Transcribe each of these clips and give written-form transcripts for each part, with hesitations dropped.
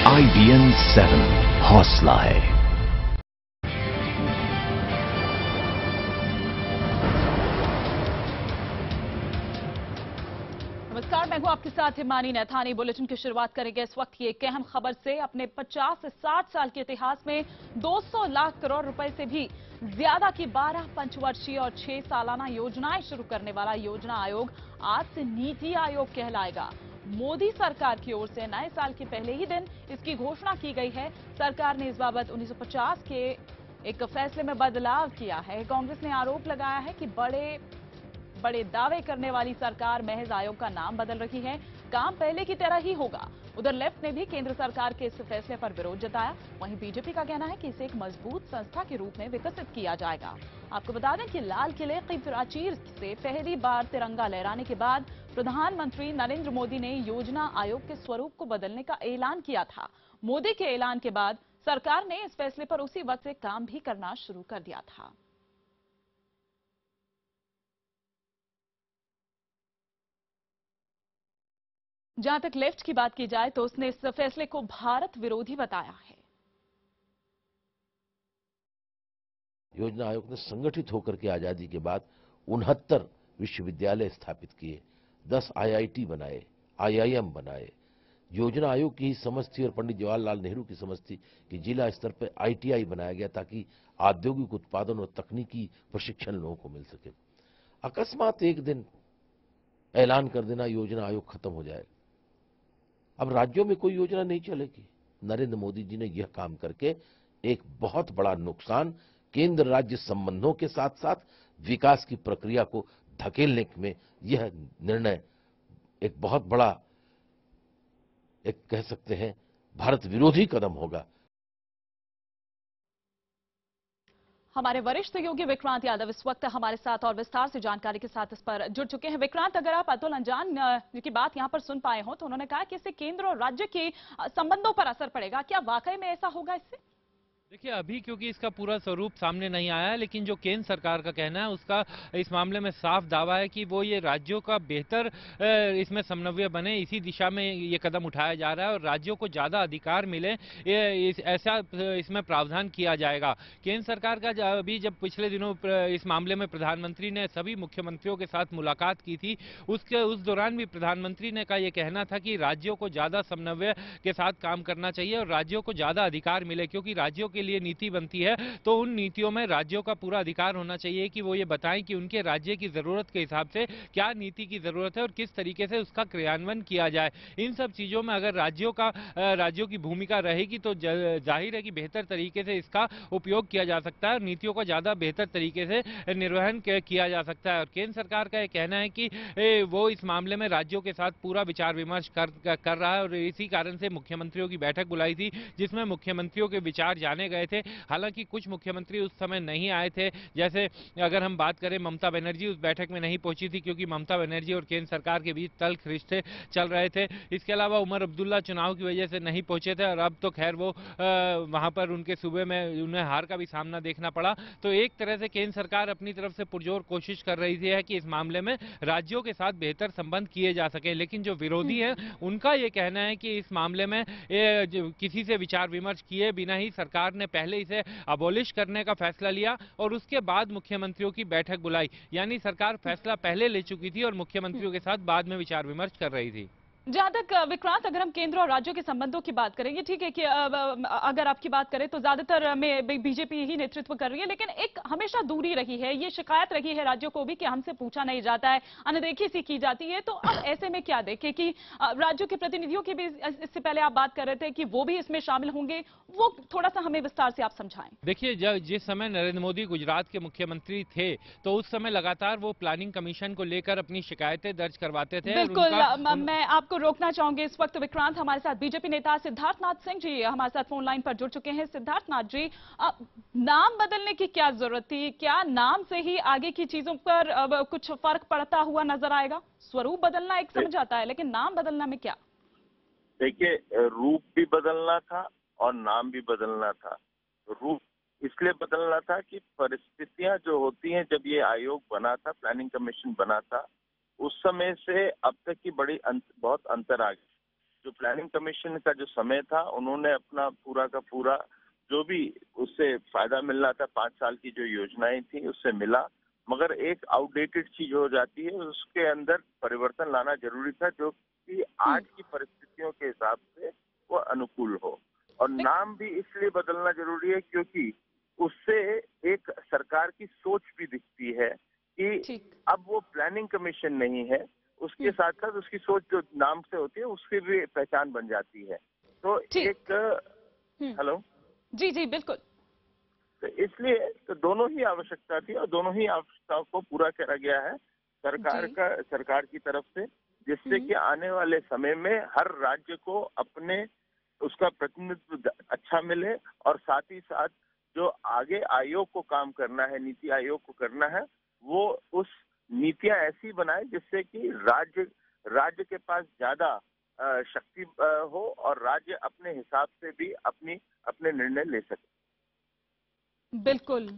IBN 7 हौसला है। नमस्कार, मैं हूं आपके साथ हिमानी नैथानी। बुलेटिन की शुरुआत करेंगे इस वक्त की एक अहम खबर से। अपने 50 से 60 साल के इतिहास में 200 लाख करोड़ रुपए से भी ज्यादा की 12 पंचवर्षीय और 6 सालाना योजनाएं शुरू करने वाला योजना आयोग आज से नीति आयोग कहलाएगा। मोदी सरकार की ओर से नए साल के पहले ही दिन इसकी घोषणा की गई है। सरकार ने इस बाबत 1950 के एक फैसले में बदलाव किया है। कांग्रेस ने आरोप लगाया है कि बड़े दावे करने वाली सरकार महज आयोग का नाम बदल रही है, काम पहले की तरह ही होगा। उधर लेफ्ट ने भी केंद्र सरकार के इस फैसले पर विरोध जताया। वहीं बीजेपी का कहना है कि इसे एक मजबूत संस्था के रूप में विकसित किया जाएगा। आपको बता दें कि लाल किले की प्राचीर से पहली बार तिरंगा लहराने के बाद प्रधानमंत्री नरेंद्र मोदी ने योजना आयोग के स्वरूप को बदलने का ऐलान किया था। मोदी के ऐलान के बाद सरकार ने इस फैसले पर उसी वक्त से काम भी करना शुरू कर दिया था। जहां तक लेफ्ट की बात की जाए तो उसने इस फैसले को भारत विरोधी बताया है। योजना आयोग ने संगठित होकर के आजादी के बाद 69 विश्वविद्यालय स्थापित किए, 10 IIT बनाए, IIM बनाए। योजना आयोग की ही समझ थी और पंडित जवाहरलाल नेहरू की समझ थी कि जिला स्तर पर ITI बनाया गया ताकि औद्योगिक उत्पादन और तकनीकी प्रशिक्षण लोगों को मिल सके। अकस्मात एक दिन ऐलान कर देना योजना आयोग खत्म हो जाए, अब राज्यों में कोई योजना नहीं चलेगी। नरेंद्र मोदी जी ने यह काम करके एक बहुत बड़ा नुकसान केंद्र राज्य संबंधों के साथ साथ विकास की प्रक्रिया को धकेलने में यह निर्णय एक बहुत बड़ा, एक कह सकते हैं भारत विरोधी कदम होगा। हमारे वरिष्ठ सहयोगी विक्रांत यादव इस वक्त हमारे साथ और विस्तार से जानकारी के साथ इस पर जुड़ चुके हैं। विक्रांत, अगर आप अतुल अंजान की बात यहां पर सुन पाए हो तो उन्होंने कहा कि इससे केंद्र और राज्य के संबंधों पर असर पड़ेगा, क्या वाकई में ऐसा होगा इससे? देखिए, अभी क्योंकि इसका पूरा स्वरूप सामने नहीं आया है, लेकिन जो केंद्र सरकार का कहना है उसका इस मामले में साफ दावा है कि वो ये राज्यों का बेहतर इसमें समन्वय बने, इसी दिशा में ये कदम उठाया जा रहा है और राज्यों को ज़्यादा अधिकार मिले, ऐसा इसमें प्रावधान किया जाएगा। केंद्र सरकार का अभी जब पिछले दिनों इस मामले में प्रधानमंत्री ने सभी मुख्यमंत्रियों के साथ मुलाकात की थी, उस दौरान भी प्रधानमंत्री ने का ये कहना था कि राज्यों को ज़्यादा समन्वय के साथ काम करना चाहिए और राज्यों को ज़्यादा अधिकार मिले, क्योंकि राज्यों के लिए नीति बनती है तो उन नीतियों में राज्यों का पूरा अधिकार होना चाहिए कि वो ये बताएं कि उनके राज्य की जरूरत के हिसाब से क्या नीति की जरूरत है और किस तरीके से उसका क्रियान्वयन किया जाए। इन सब चीजों में अगर राज्यों की भूमिका रहेगी तो जाहिर है कि बेहतर तरीके से इसका उपयोग किया जा सकता है और नीतियों का ज्यादा बेहतर तरीके से निर्वहन किया जा सकता है। और केंद्र सरकार का यह कहना है कि वो इस मामले में राज्यों के साथ पूरा विचार विमर्श कर रहा है और इसी कारण से मुख्यमंत्रियों की बैठक बुलाई थी जिसमें मुख्यमंत्रियों के विचार जाने गए थे। हालांकि कुछ मुख्यमंत्री उस समय नहीं आए थे, जैसे अगर हम बात करें ममता बनर्जी उस बैठक में नहीं पहुंची थी क्योंकि ममता बनर्जी और केंद्र सरकार के बीच तल्ख रिश्ते चल रहे थे। इसके अलावा उमर अब्दुल्ला चुनाव की वजह से नहीं पहुंचे थे और अब तो खैर वो वहां पर उनके सूबे में उन्हें हार का भी सामना देखना पड़ा। तो एक तरह से केंद्र सरकार अपनी तरफ से पुरजोर कोशिश कर रही थी कि इस मामले में राज्यों के साथ बेहतर संबंध किए जा सके, लेकिन जो विरोधी हैं उनका ये कहना है कि इस मामले में किसी से विचार विमर्श किए बिना ही सरकार ने पहले इसे अबॉलिश करने का फैसला लिया और उसके बाद मुख्यमंत्रियों की बैठक बुलाई, यानी सरकार फैसला पहले ले चुकी थी और मुख्यमंत्रियों के साथ बाद में विचार विमर्श कर रही थी। जहां तक विक्रांत, अगर हम केंद्र और राज्यों के संबंधों की बात करेंगे, ठीक है कि अगर आपकी बात करें तो ज्यादातर में बीजेपी ही नेतृत्व कर रही है, लेकिन एक हमेशा दूरी रही है, ये शिकायत रही है राज्यों को भी कि हमसे पूछा नहीं जाता है, अनदेखी सी की जाती है। तो अब ऐसे में क्या देखें कि राज्यों के प्रतिनिधियों की भी इससे पहले आप बात कर रहे थे कि वो भी इसमें शामिल होंगे, वो थोड़ा सा हमें विस्तार से आप समझाएं। देखिए, जिस समय नरेंद्र मोदी गुजरात के मुख्यमंत्री थे तो उस समय लगातार वो प्लानिंग कमीशन को लेकर अपनी शिकायतें दर्ज करवाते थे। बिल्कुल, मैं आपको रोकना चाहूंगी इस वक्त। विक्रांत, हमारे साथ बीजेपी नेता सिद्धार्थनाथ सिंह जी हमारे साथ फोन लाइन पर जुड़ चुके हैं। सिद्धार्थनाथ जी, नाम बदलने की क्या जरूरत थी? क्या नाम से ही आगे की चीजों पर कुछ फर्क पड़ता हुआ नजर आएगा? स्वरूप बदलना एक समझ आता है, लेकिन नाम बदलना में क्या? देखिए, रूप भी बदलना था और नाम भी बदलना था। रूप इसलिए बदलना था कि परिस्थितियां जो होती हैं, जब ये आयोग बना था, प्लानिंग कमीशन बना था, उस समय से अब तक की बहुत अंतर आ गया। जो प्लानिंग कमीशन का जो समय था, उन्होंने अपना पूरा का पूरा जो भी उससे फायदा मिलना था, 5 साल की जो योजनाएं थी उससे मिला, मगर एक आउटडेटेड चीज हो जाती है, उसके अंदर परिवर्तन लाना जरूरी था जो कि आज की परिस्थितियों के हिसाब से वो अनुकूल हो। और नाम भी इसलिए बदलना जरूरी है क्योंकि उससे एक सरकार की सोच भी दिखती है कि अब वो प्लानिंग कमीशन नहीं है, उसके साथ साथ उसकी सोच जो नाम से होती है उसकी भी पहचान बन जाती है। तो एक हेलो जी जी बिल्कुल। तो इसलिए तो दोनों ही आवश्यकता थी और दोनों ही आवश्यकताओं को पूरा करा गया है सरकार की तरफ से, जिससे कि आने वाले समय में हर राज्य को अपने उसका प्रतिनिधित्व अच्छा मिले और साथ ही साथ जो आगे आयोग को काम करना है, नीति आयोग को करना है, वो उस नीतियां ऐसी बनाए जिससे कि राज्य के पास ज्यादा शक्ति हो और राज्य अपने हिसाब से भी अपने निर्णय ले सके। बिल्कुल,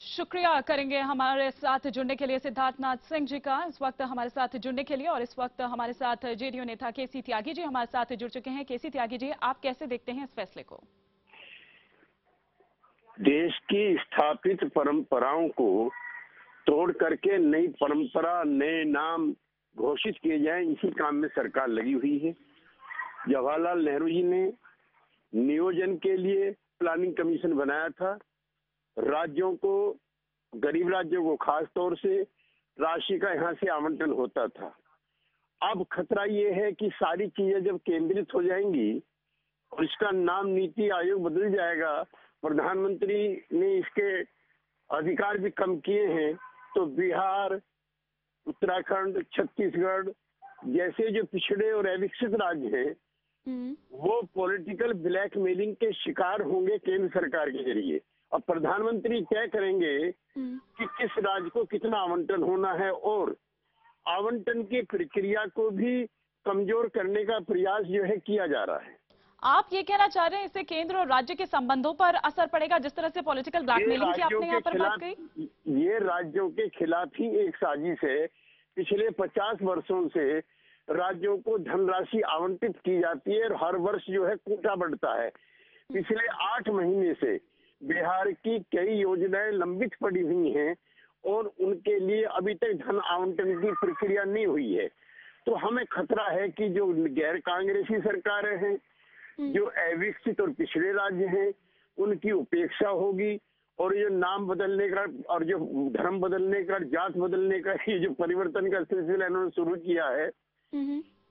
शुक्रिया करेंगे हमारे साथ जुड़ने के लिए सिद्धार्थनाथ सिंह जी का, इस वक्त हमारे साथ जुड़ने के लिए। और इस वक्त हमारे साथ जेडीयू नेता केसी त्यागी जी हमारे साथ जुड़ चुके हैं। केसी त्यागी जी, आप कैसे देखते हैं इस फैसले को? देश की स्थापित परंपराओं को तोड़ करके नई परंपरा, नए नाम घोषित किए जाएं, इसी काम में सरकार लगी हुई है। जवाहरलाल नेहरू जी ने नियोजन के लिए प्लानिंग कमीशन बनाया था। राज्यों को, गरीब राज्यों को खास तौर से राशि का यहाँ से आवंटन होता था। अब खतरा ये है कि सारी चीजें जब केंद्रित हो जाएंगी और इसका नाम नीति आयोग बदल जाएगा, प्रधानमंत्री ने इसके अधिकार भी कम किए हैं, तो बिहार, उत्तराखंड, छत्तीसगढ़ जैसे जो पिछड़े और अविकसित राज्य हैं, वो पॉलिटिकल ब्लैकमेलिंग के शिकार होंगे केंद्र सरकार के जरिए। और प्रधानमंत्री तय करेंगे कि किस राज्य को कितना आवंटन होना है और आवंटन की प्रक्रिया को भी कमजोर करने का प्रयास जो है किया जा रहा है। आप ये कहना चाह रहे हैं इससे केंद्र और राज्य के संबंधों पर असर पड़ेगा, जिस तरह से पॉलिटिकल ब्लैकमेलिंग की आपने यहाँ पर बात कही? ये राज्यों के खिलाफ ही एक साजिश है। पिछले 50 वर्षों से राज्यों को धनराशि आवंटित की जाती है और हर वर्ष जो है कोटा बढ़ता है। पिछले 8 महीने से बिहार की कई योजनाएं लंबित पड़ी हुई हैं और उनके लिए अभी तक धन आवंटन की प्रक्रिया नहीं हुई है। तो हमें खतरा है कि जो गैर कांग्रेसी सरकारें हैं, जो अविकसित और पिछड़े राज्य हैं, उनकी उपेक्षा होगी और ये नाम बदलने का और जो धर्म बदलने का, जात बदलने का ये जो परिवर्तन का सिलसिला इन्होंने शुरू किया है,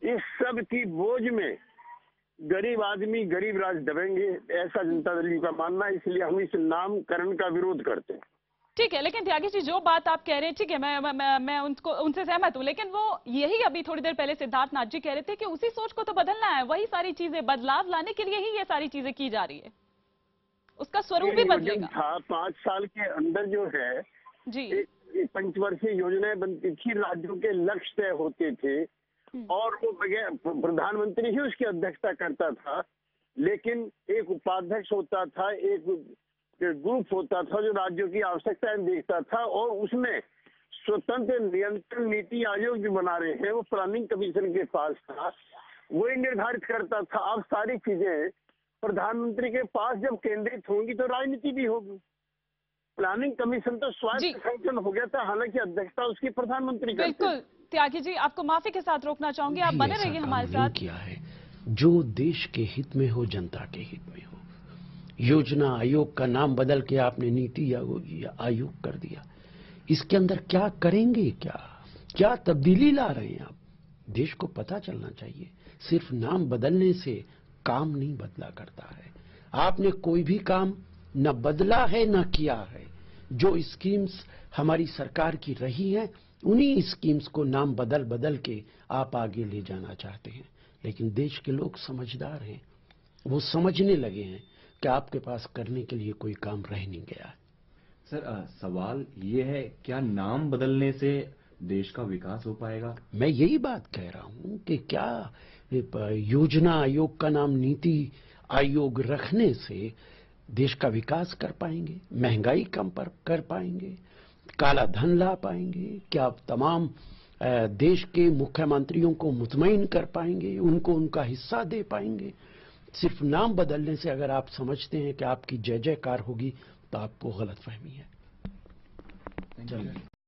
इस सब की बोझ में गरीब आदमी, गरीब राज्य दबेंगे, ऐसा जनता दल का मानना है। इसलिए हम इस नामकरण का विरोध करते हैं। ठीक है, लेकिन त्यागी जी जो बात आप कह रहे हैं, ठीक है, मैं उनसे सहमत हूँ, लेकिन वो यही अभी थोड़ी देर पहले सिद्धार्थनाथ जी कह रहे थे कि उसी सोच को तो बदलना है, वही सारी चीजें बदलाव लाने के लिए ही ये सारी चीजें की जा रही है, उसका स्वरूप भी बदलेगा। 5 साल के अंदर जो है जी एक पंचवर्षीय योजनाएं बनती थी, राज्यों के लक्ष्य तय होते थे और वो प्रधानमंत्री ही उसकी अध्यक्षता करता था, लेकिन एक उपाध्यक्ष होता था, एक ग्रुप होता था जो राज्यों की आवश्यकताएं देखता था और उसमें स्वतंत्र नियंत्रण नीति आयोग जो बना रहे हैं वो प्लानिंग कमीशन के पास था, वही निर्धारित करता था। अब सारी चीजें प्रधानमंत्री के पास जब केंद्रित होंगी तो राजनीति भी होगी। प्लानिंग कमीशन तो स्वायत्त संगठन हो गया था, हालांकि अध्यक्षता उसकी प्रधानमंत्री करते। बिल्कुल त्यागी जी, आपको माफी के साथ रोकना चाहूंगी, आप बने रहिए हमारे साथ। किया है जो देश के हित में हो, जनता के हित में हो। योजना आयोग का नाम बदल के आपने नीति आयोग कर दिया, इसके अंदर क्या करेंगे, क्या तब्दीली ला रहे हैं आप? देश को पता चलना चाहिए, सिर्फ नाम बदलने से काम नहीं बदला करता है। आपने कोई भी काम न बदला है न किया है। जो स्कीम्स हमारी सरकार की रही हैं, उन्हीं स्कीम्स को नाम बदल के आप आगे ले जाना चाहते हैं। लेकिन देश के लोग समझदार हैं, वो समझने लगे हैं कि आपके पास करने के लिए कोई काम रह नहीं गया। सर, सवाल ये है, क्या नाम बदलने से देश का विकास हो पाएगा? मैं यही बात कह रहा हूं कि क्या योजना आयोग का नाम नीति आयोग रखने से देश का विकास कर पाएंगे, महंगाई कम कर पाएंगे, काला धन ला पाएंगे, क्या तमाम देश के मुख्यमंत्रियों को मुतमईन कर पाएंगे, उनको उनका हिस्सा दे पाएंगे। सिर्फ नाम बदलने से अगर आप समझते हैं कि आपकी जय जयकार होगी तो आपको गलतफहमी है। चलिए।